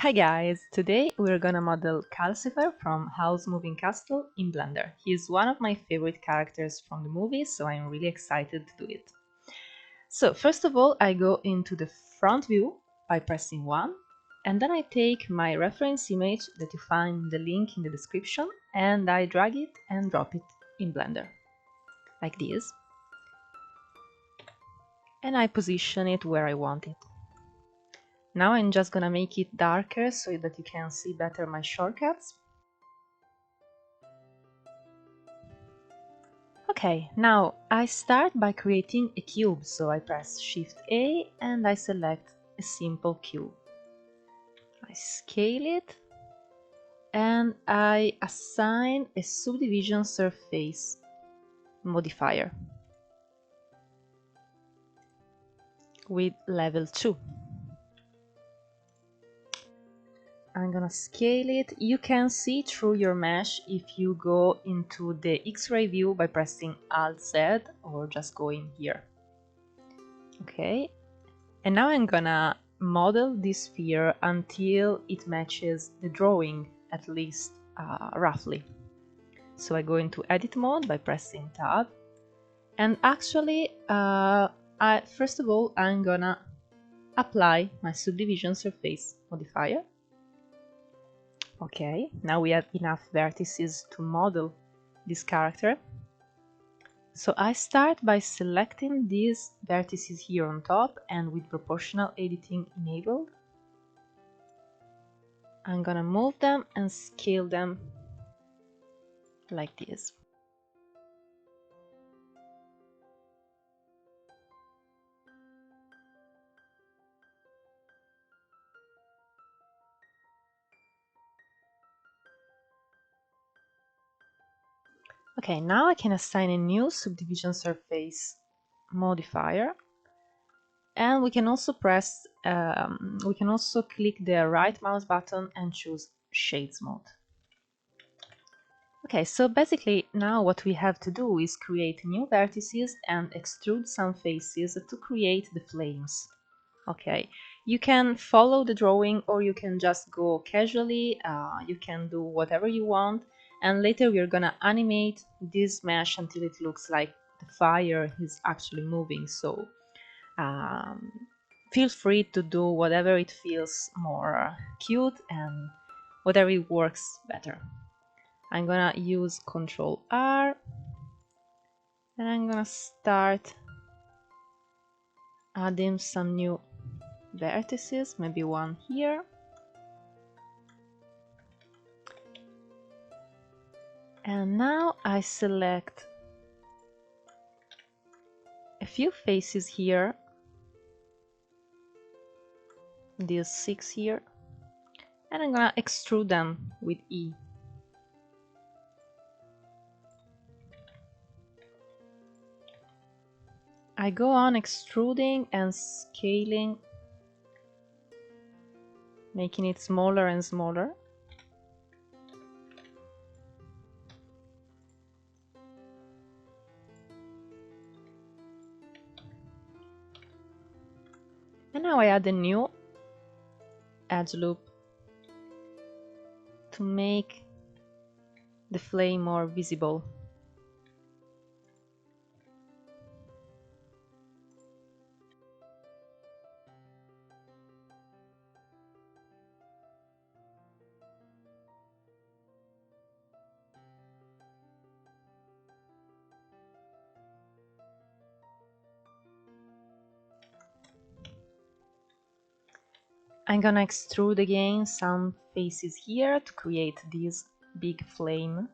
Hi guys! Today we're gonna model Calcifer from Howl's Moving Castle in Blender. He's one of my favorite characters from the movie, so I'm really excited to do it. So first of all, I go into the front view by pressing 1, and then I take my reference image that you find the link in the description, and I drag it and drop it in Blender, like this. And I position it where I want it. Now I'm just gonna make it darker so that you can see better my shortcuts. Okay, now I start by creating a cube, so I press Shift A and I select a simple cube. I scale it and I assign a subdivision surface modifier with level 2. I'm gonna scale it. You can see through your mesh if you go into the X-ray view by pressing Alt-Z or just going here. Okay, and now I'm gonna model this sphere until it matches the drawing, at least roughly. So I go into edit mode by pressing tab, and actually first of all I'm gonna apply my subdivision surface modifier. Okay, now we have enough vertices to model this character. So I start by selecting these vertices here on top, and with proportional editing enabled, I'm gonna move them and scale them like this. Okay, now I can assign a new subdivision surface modifier, and we can also click the right mouse button and choose Shades mode. Okay, so basically now what we have to do is create new vertices and extrude some faces to create the flames. Okay, you can follow the drawing or you can just go casually, you can do whatever you want, and later we're gonna animate this mesh until it looks like the fire is actually moving, so feel free to do whatever it feels more cute and whatever it works better. I'm gonna use Ctrl R and I'm gonna start adding some new vertices, maybe one here. And now I select a few faces here, these 6 here, and I'm gonna extrude them with E. I go on extruding and scaling, making it smaller and smaller. And now I add a new edge loop to make the flame more visible. I'm gonna extrude again some faces here to create this big flame.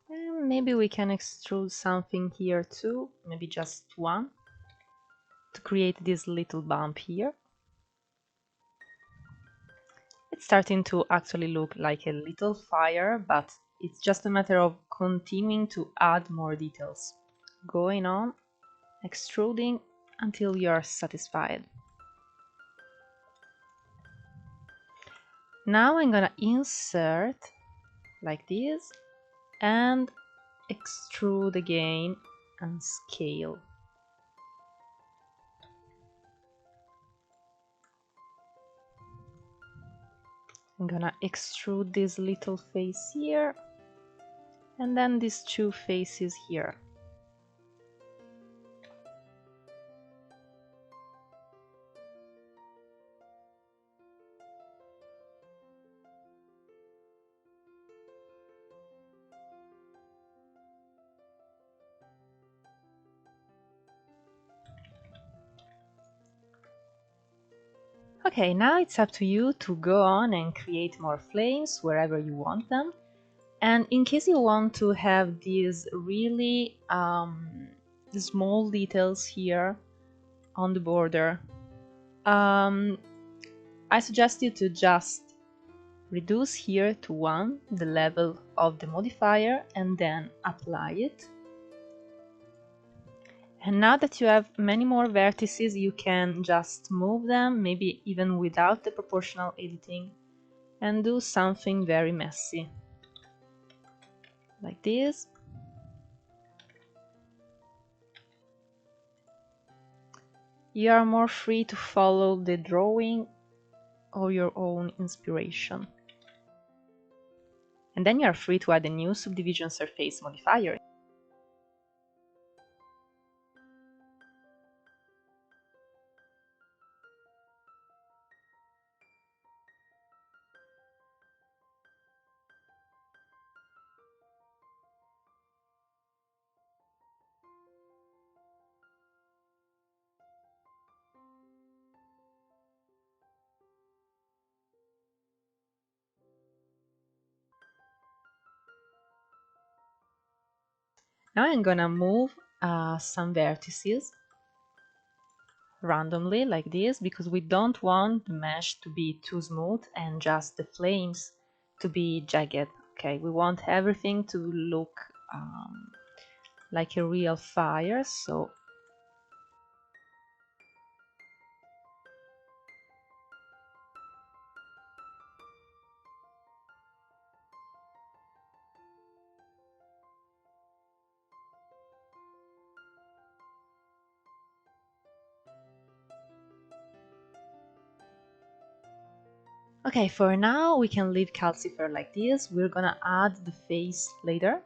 And maybe we can extrude something here too, maybe just one, to create this little bump here. It's starting to actually look like a little fire, but it's just a matter of continuing to add more details. Going on, extruding until you're satisfied. Now I'm gonna insert like this and extrude again and scale. I'm gonna extrude this little face here and then these two faces here. Okay, now it's up to you to go on and create more flames wherever you want them. And in case you want to have these really small details here on the border, I suggest you to just reduce here to 1 the level of the modifier and then apply it. And now that you have many more vertices, you can just move them, maybe even without the proportional editing, and do something very messy. Like this. You are more free to follow the drawing or your own inspiration. And then you are free to add a new subdivision surface modifier. Now I'm gonna move some vertices randomly like this, because we don't want the mesh to be too smooth and just the flames to be jagged. Okay, we want everything to look like a real fire. So okay, for now we can leave Calcifer like this. We're gonna add the face later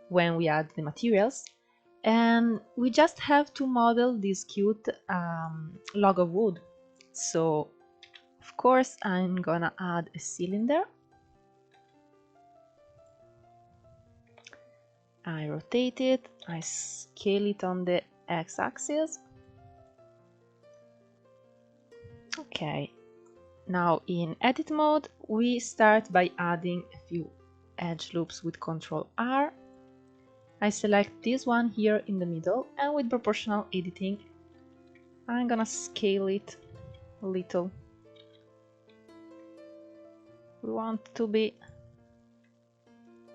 when we add the materials, and we just have to model this cute log of wood. So of course I'm gonna add a cylinder. I rotate it, I scale it on the x-axis. Okay, now in edit mode we start by adding a few edge loops with Ctrl R. I select this one here in the middle, and with proportional editing I'm gonna scale it a little. We want to be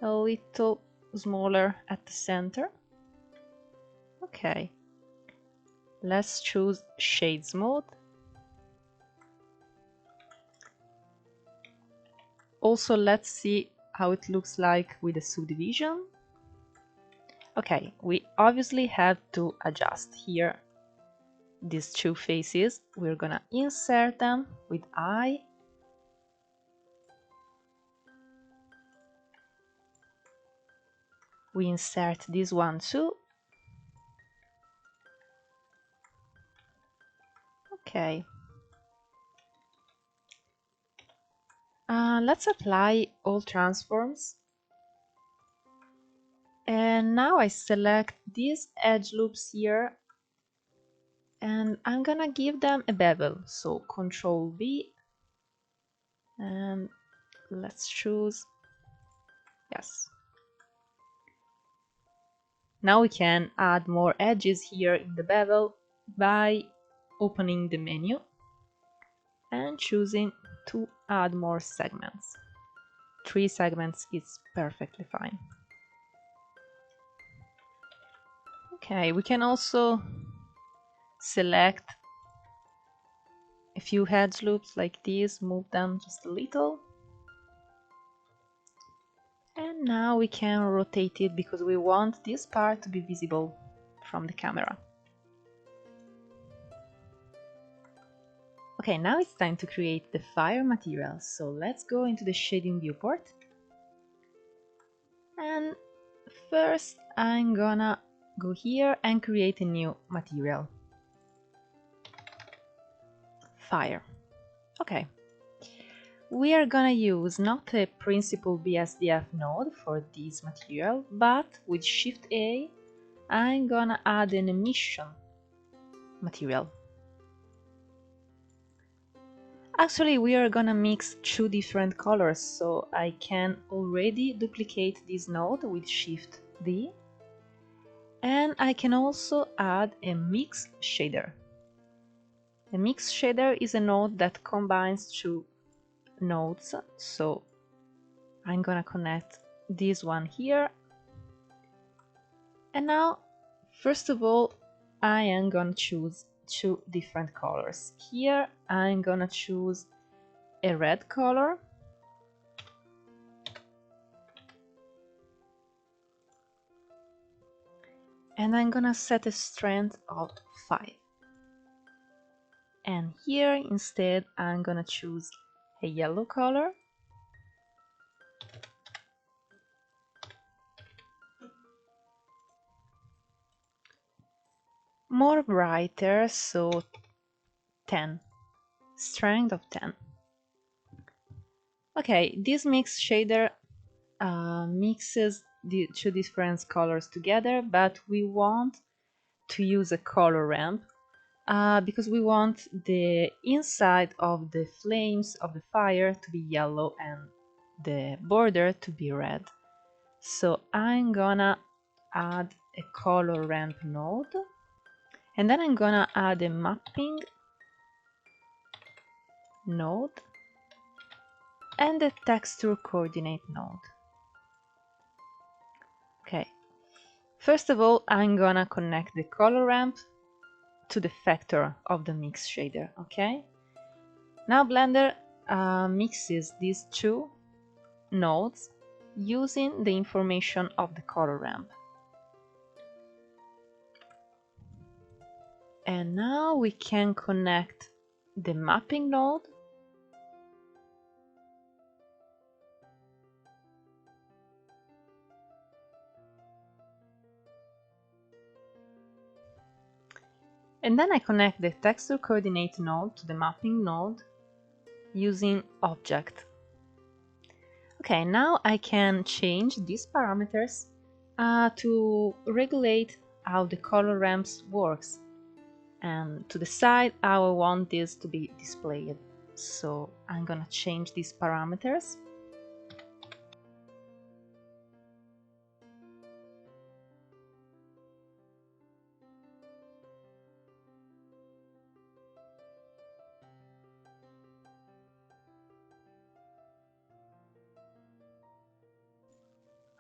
a little smaller at the center. Okay, let's choose shades mode. Also, let's see how it looks like with a subdivision. Okay, we obviously have to adjust here these two faces. We're gonna insert them with I. We insert this one too. Okay. Let's apply all transforms. And now I select these edge loops here, and I'm gonna give them a bevel. So Ctrl V, and let's choose yes. Now we can add more edges here in the bevel by opening the menu and choosing to add more segments. 3 segments is perfectly fine. Okay, we can also select a few edge loops like these, move them just a little, And now we can rotate it because we want this part to be visible from the camera. Okay, now it's time to create the fire material, so let's go into the shading viewport. And first I'm gonna go here and create a new material. Fire. Okay. We are gonna use not a principal BSDF node for this material, but with Shift A, I'm gonna add an emission material. Actually, we are gonna mix two different colors, so I can already duplicate this node with Shift D. And I can also add a mix shader. A mix shader is a node that combines two nodes, so I'm gonna connect this one here. And now, first of all, I am gonna choose two different colors. Here I'm gonna choose a red color. And I'm gonna set a strength of 5. And here instead I'm gonna choose a yellow color. More brighter, so 10. Strength of 10. Okay, this mix shader mixes the two different colors together, but we want to use a color ramp because we want the inside of the flames of the fire to be yellow and the border to be red. So I'm gonna add a color ramp node, and then I'm gonna add a mapping node and a texture coordinate node. Okay, first of all I'm gonna connect the color ramp to the vector of the mix shader. Okay, now Blender mixes these two nodes using the information of the color ramp. And now we can connect the mapping node and then I connect the texture coordinate node to the mapping node using object. Okay, now I can change these parameters to regulate how the color ramps works and to decide how I want this to be displayed. So I'm gonna change these parameters.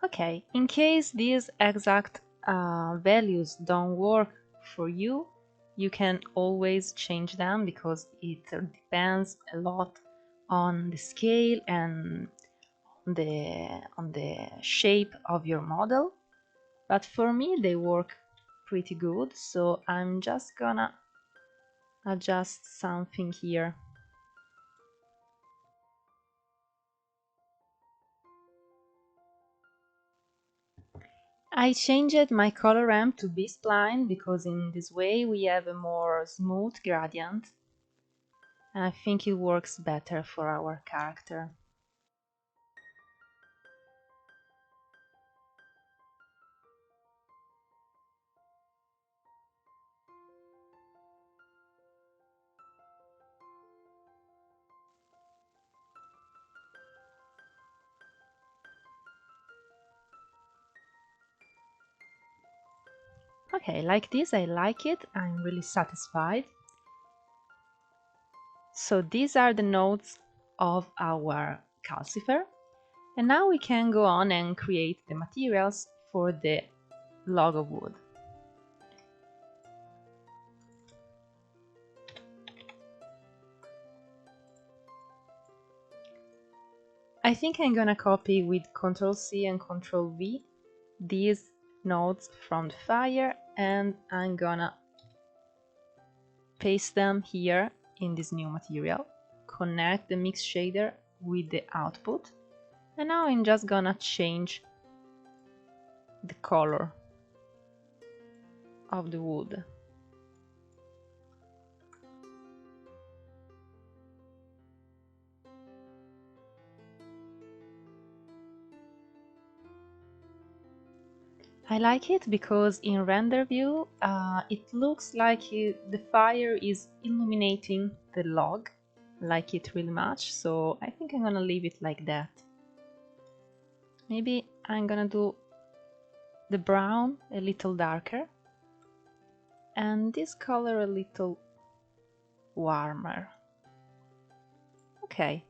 Okay, in case these exact values don't work for you, you can always change them because it depends a lot on the scale and on the shape of your model. But for me they work pretty good, so I'm just gonna adjust something here. I changed my color ramp to B-spline because in this way we have a more smooth gradient and I think it works better for our character. Okay, like this I like it, I'm really satisfied. So these are the nodes of our Calcifer. And now we can go on and create the materials for the log of wood. I think I'm gonna copy with Ctrl C and Ctrl V these nodes from the fire, and I'm gonna paste them here in this new material, connect the mix shader with the output, and now I'm just gonna change the color of the wood. I like it because in render view it looks like the fire is illuminating the log, like it really much, so I think I'm gonna leave it like that. Maybe I'm gonna do the brown a little darker and this color a little warmer. Okay.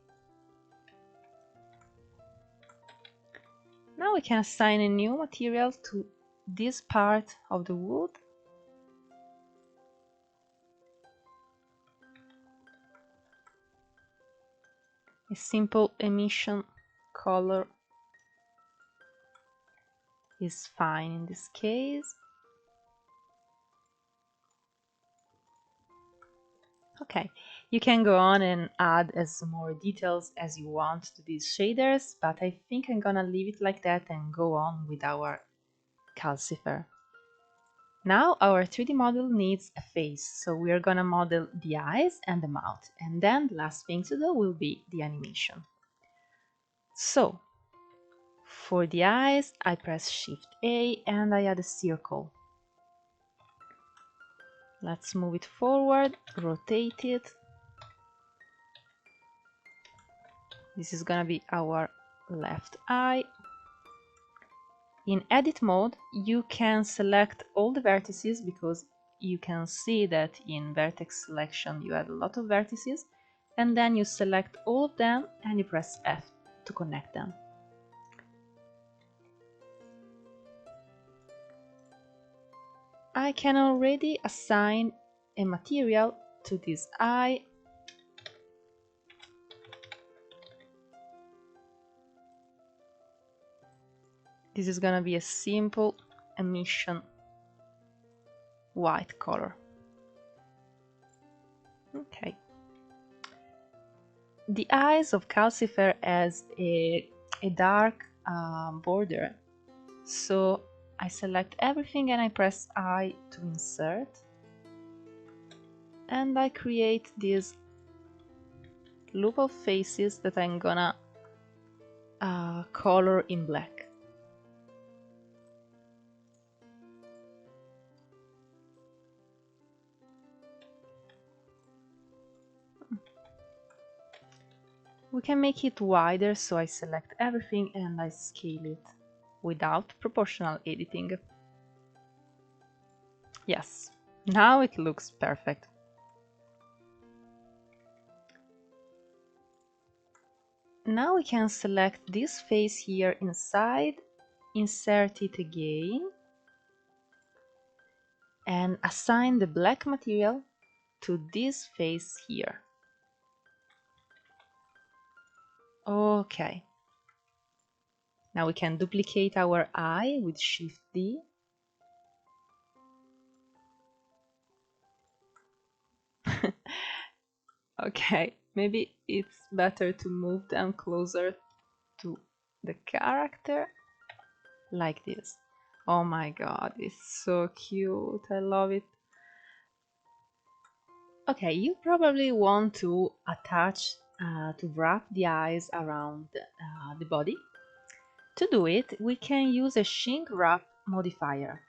Now we can assign a new material to this part of the wood. A simple emission color is fine in this case. Okay, you can go on and add as more details as you want to these shaders, but I think I'm gonna leave it like that and go on with our Calcifer. Now our 3D model needs a face, so we are gonna model the eyes and the mouth, and then the last thing to do will be the animation. So, for the eyes, I press Shift A and I add a circle. Let's move it forward, rotate it. This is gonna be our left eye. In edit mode, you can select all the vertices because you can see that in vertex selection you have a lot of vertices, and then you select all of them and you press F to connect them. I can already assign a material to this eye. This is gonna be a simple emission white color. Okay. The eyes of Calcifer has a dark border, so I select everything and I press I to insert, and I create these loop of faces that I'm gonna color in black. We can make it wider, so I select everything and I scale it without proportional editing. Yes, now it looks perfect. Now we can select this face here inside, insert it again, and assign the black material to this face here. Okay. Now we can duplicate our eye with Shift D. Okay, maybe it's better to move them closer to the character, like this. Oh my god, it's so cute, I love it. Okay, you probably want to attach, to wrap the eyes around the body. To do it, we can use a shrink wrap modifier.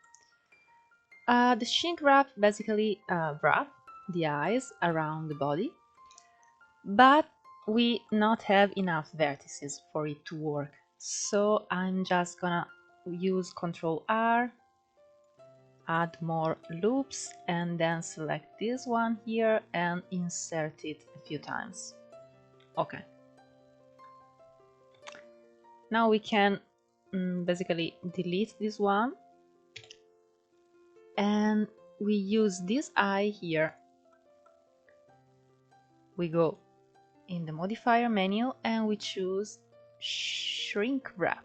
The shrink wrap basically wrap the eyes around the body, but we not have enough vertices for it to work. So I'm just gonna use Ctrl R, add more loops, and then select this one here and insert it a few times. Okay. Now we can basically delete this one, and we use this eye here. We go in the modifier menu and we choose shrink wrap.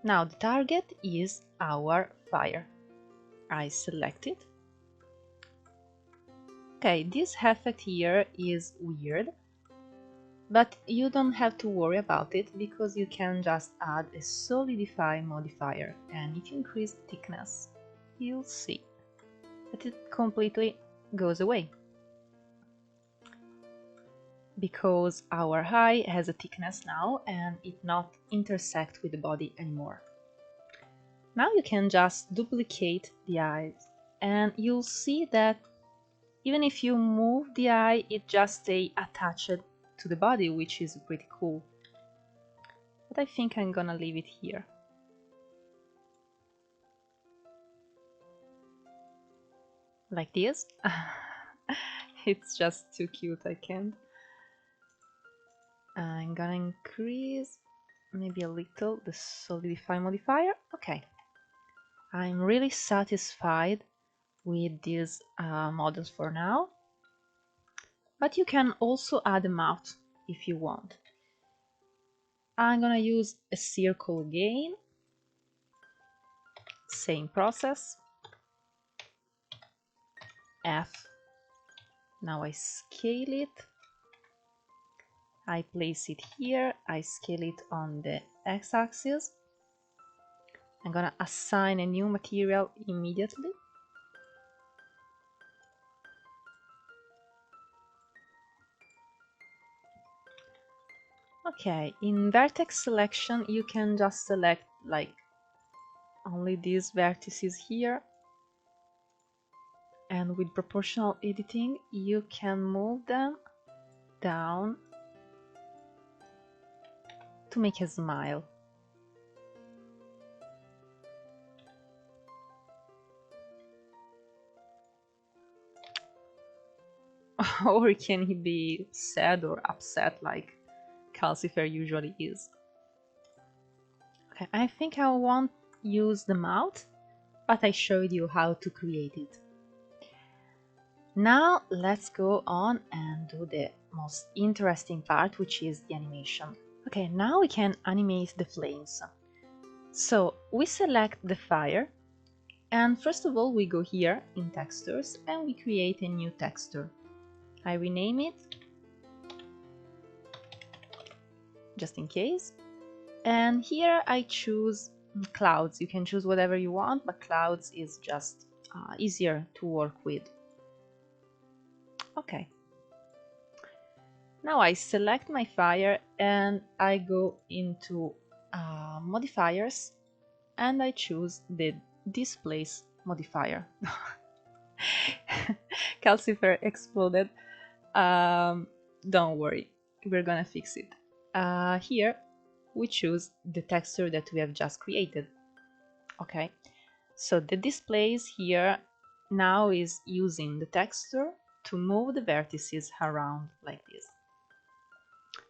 Now the target is our fire. I select it. Okay, this effect here is weird, but you don't have to worry about it because you can just add a solidify modifier, and if you increase the thickness, you'll see that it completely goes away. Because our eye has a thickness now and it not intersect with the body anymore. Now you can just duplicate the eyes and you'll see that even if you move the eye, it just stays attached to the body, which is pretty cool. But I think I'm gonna leave it here. Like this. It's just too cute, I can't. I'm gonna increase maybe a little the solidify modifier. Okay. I'm really satisfied with these models for now, but you can also add a mouth if you want. I'm gonna use a circle again, same process, F. Now I scale it, I place it here, I scale it on the x-axis. I'm gonna assign a new material immediately. Okay, in vertex selection you can just select like only these vertices here, and with proportional editing you can move them down to make a smile. Or can he be sad or upset like Calcifer usually is? Okay, I think I won't use the mouth, but I showed you how to create it. Now let's go on and do the most interesting part, which is the animation. Okay, now we can animate the flames. So we select the fire, and first of all we go here in textures and we create a new texture. I rename it just in case, and here I choose clouds. You can choose whatever you want, but clouds is just easier to work with. Okay, now I select my fire and I go into modifiers and I choose the displace modifier. Calcifer exploded. Don't worry, we're gonna fix it. Here we choose the texture that we have just created. Okay, so the displays here now is using the texture to move the vertices around like this.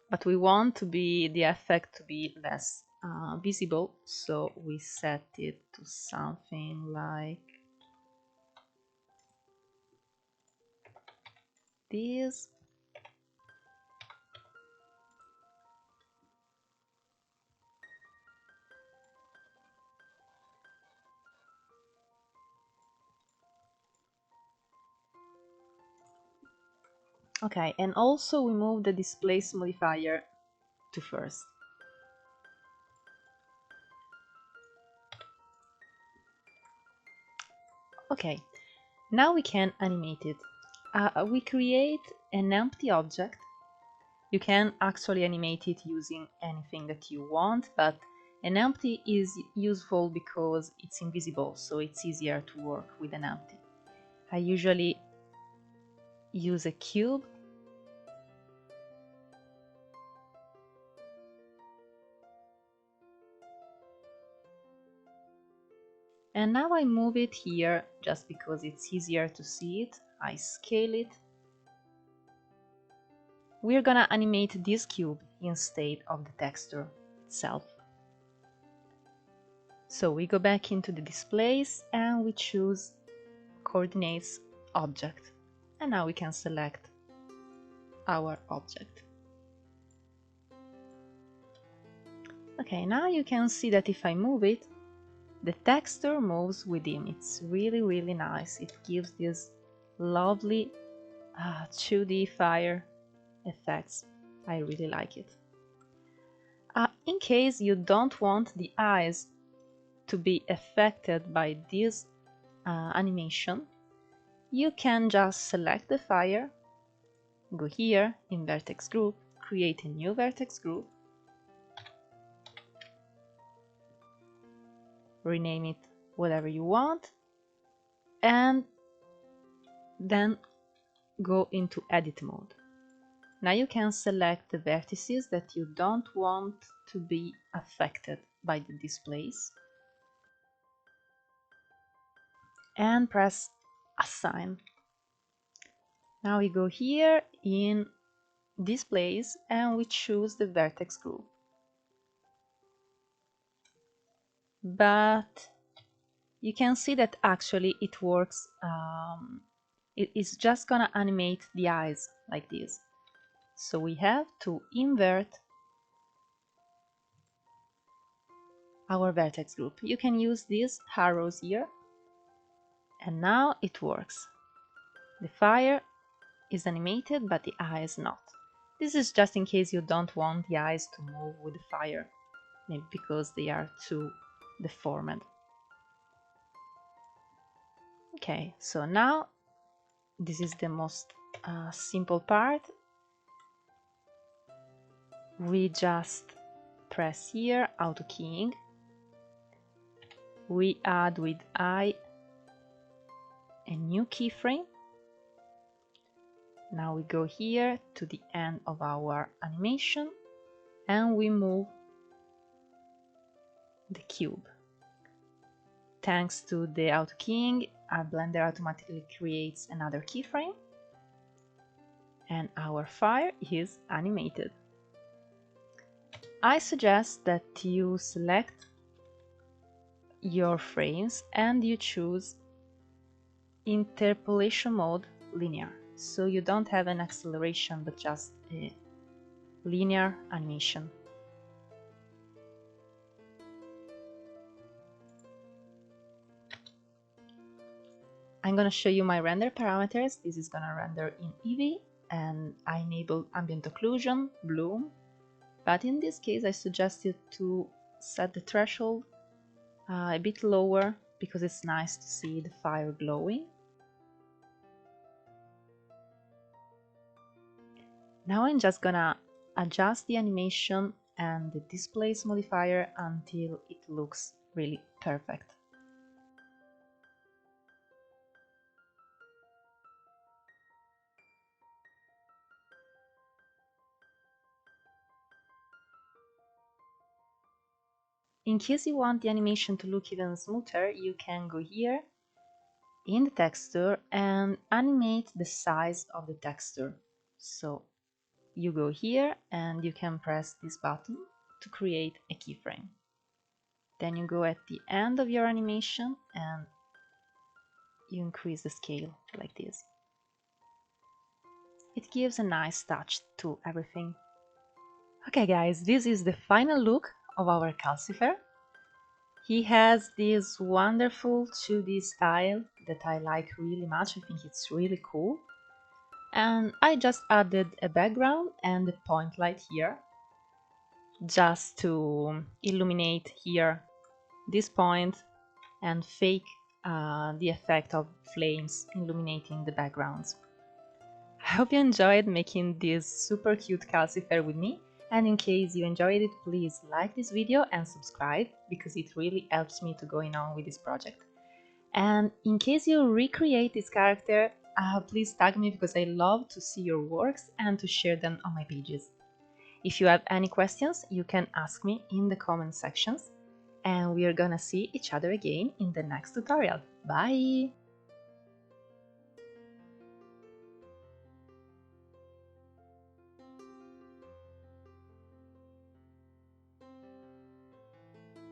But we want to be the effect to be less visible, so we set it to something like this. Okay, and also we move the displace modifier to first. Okay, now we can animate it. We create an empty object. You can actually animate it using anything that you want, but an empty is useful because it's invisible, so it's easier to work with an empty. I usually use a cube. And now I move it here just because it's easier to see it. I scale it. We're gonna animate this cube instead of the texture itself. So we go back into the displays and we choose coordinates object. And now we can select our object. Okay, now you can see that if I move it, the texture moves with him. It's really nice. It gives this lovely 2D fire effects. I really like it. In case you don't want the eyes to be affected by this animation, you can just select the fire, go here in vertex group, create a new vertex group, rename it whatever you want, and then go into edit mode. Now you can select the vertices that you don't want to be affected by the displays and press assign. Now we go here in displays and we choose the vertex group. But you can see that actually it works. It is just gonna animate the eyes like this. So we have to invert our vertex group. You can use these arrows here, and now it works. The fire is animated, but the eye is not. This is just in case you don't want the eyes to move with the fire, maybe because they are too deformed. Okay, so now this is the most simple part. We just press here, auto keying. We add with eye a new keyframe. Now we go here to the end of our animation and we move the cube. Thanks to the auto keying, our Blender automatically creates another keyframe and our fire is animated. I suggest that you select your frames and you choose interpolation mode linear, so you don't have an acceleration but just a linear animation. I'm going to show you my render parameters. This is going to render in Eevee and I enable ambient occlusion, bloom, but in this case I suggest you to set the threshold a bit lower because it's nice to see the fire glowing. Now I'm just gonna adjust the animation and the displace modifier until it looks really perfect. In case you want the animation to look even smoother, you can go here in the texture and animate the size of the texture. So you go here and you can press this button to create a keyframe. Then you go at the end of your animation and you increase the scale like this. It gives a nice touch to everything. Okay guys, this is the final look of our Calcifer. He has this wonderful 2D style that I like really much. I think it's really cool. And I just added a background and a point light here just to illuminate here this point and fake the effect of flames illuminating the backgrounds. I hope you enjoyed making this super cute Calcifer with me, and in case you enjoyed it, please like this video and subscribe because it really helps me to going on with this project. And in case you recreate this character, please tag me because I love to see your works and to share them on my pages. If you have any questions, you can ask me in the comment sections, and we are gonna see each other again in the next tutorial. Bye!